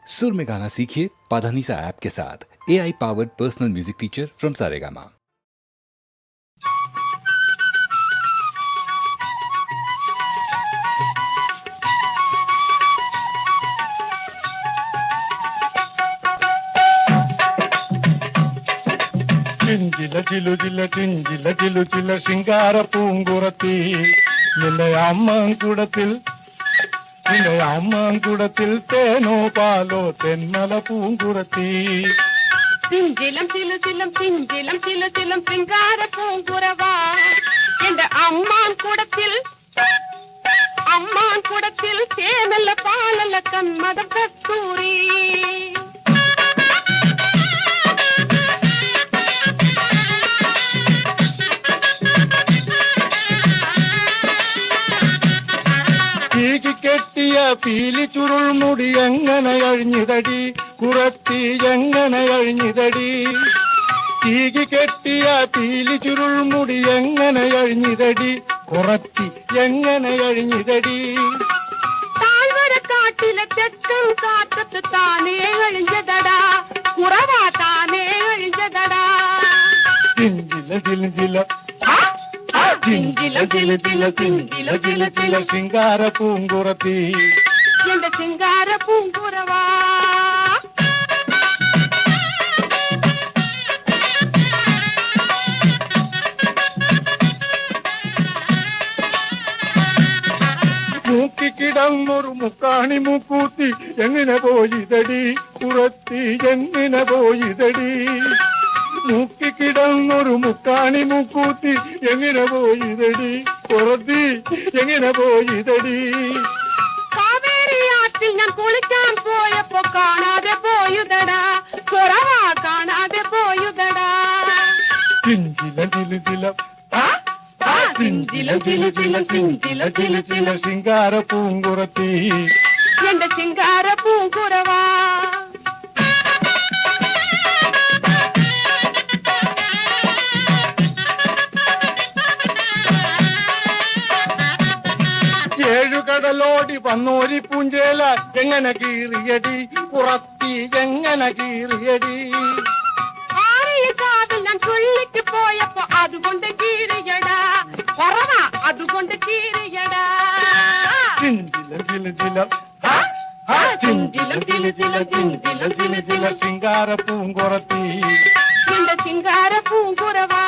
सुर में गाना सीखिए पाधानीसा ऐप के साथ। AI powered personal music teacher from Saregama. ചിഞ്ചില ചിലുചില ചിഞ്ചില ചിലുചില ശിങ്കാര പൂങ്കുറത്തി നിന്റെ അമ്മാങ്കുടത്തിൽ തേനോ പാലോ തെന്മല പൂങ്കുറത്തി. ചിഞ്ചിലം ചിലുചിലം ചിഞ്ചിലം ചിലുചിലം ശിങ്കാര പൂങ്കുറവാ എന്റെ അമ്മാൻകുടത്തിൽ തേനല്ല പാലല്ല കന്മത കസ്തൂരി. കെട്ടിയ പീലി ചുരുൾമുടി എങ്ങനെ കഴിഞ്ഞിതടി കുറത്തി എങ്ങനെ കഴിഞ്ഞിതടി. തീകി കെട്ടിയ പീലി ചുരുൾമുടി എങ്ങനെ കഴിഞ്ഞിതടി കുറത്തി എങ്ങനെ കഴിഞ്ഞിതടി. താഴ്വരക്കാട്ടിലെ തെക്കും കാറ്റത്ത് താനേ കഴിഞ്ഞതടാ കുറവാ താനേ കഴിഞ്ഞതടാ. ചിഞ്ചില ചിഞ്ചില ചിഞ്ചില ചില ചിഞ്ചില ചില ശിങ്കാര പൂങ്കുറത്തി എന്റെ ശിങ്കാര പൂങ്കുറവാ. മൂക്കിക്കിടന്നൊരു മുക്കാണി മൂക്കൂത്തി എങ്ങനെ പോയിതടി കുറത്തി എങ്ങനെ പോയിതടി. മൂക്കിക്കിടന്നൊരു മുക്കാണി മൂക്കൂത്തി എങ്ങനെ പോയിതടി കുറത്തി എങ്ങനെ പോയിതടി. കാവേരിയാറ്റിൽ ഞാൻ കുളിക്കാൻ പോയപ്പോ കാണാതെ പോയുതടാ കുറവാ കാണാതെ പോയുതടാ. ചിഞ്ചില ചിലുചില ചിഞ്ചില ചിലുചില ചിഞ്ചില ചിലുചില ശിങ്കാര പൂങ്കുറത്തി എന്റെ ശിങ്കാര പൂങ്കുറവാ. ഏഴുകടലോടി വന്നോരി പൂഞ്ചേല എങ്ങനെ കീറിയടി കുറത്തി എങ്ങനെ കീറിയടി. ആറിയിക്കാതെ ഞാൻ ചുള്ളിക്ക് പോയപ്പോ അതുകൊണ്ട് കീറിയടാ കുറവാ അതുകൊണ്ട് കീറിയടാ. ചിഞ്ചില ചിലുചില ചിഞ്ചില ചിലുചില ചിഞ്ചില ചിലുചില ശിങ്കാര പൂങ്കുറത്തി എന്റെ ശിങ്കാര പൂങ്കുറവാ.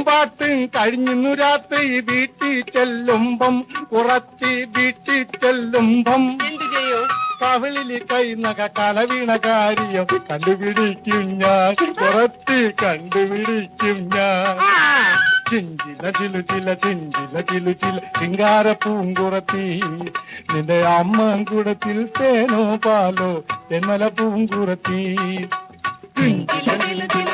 പാട്ടും കഴിഞ്ഞു രാത്രി വീട്ടിൽ ചെല്ലുമ്പം കുറത്തി വീട്ടിൽ ചെല്ലുമ്പം എന്തു ചെയ്യൂ കവിളിൽ കൈനക കളവീണ കാര്യം കണ്ടുപിടിക്കും ഞാൻ കുറത്തി കണ്ടുപിടിക്കും ഞാൻ. ചിഞ്ചില ചിലുചില ചിഞ്ചില ചിലുചില ശിങ്കാര പൂങ്കുറത്തി നിന്റെ അമ്മാങ്കുടത്തിൽ തേനോ പാലോ തെന്മല പൂങ്കുറത്തി. ചിഞ്ചില ചിലുചില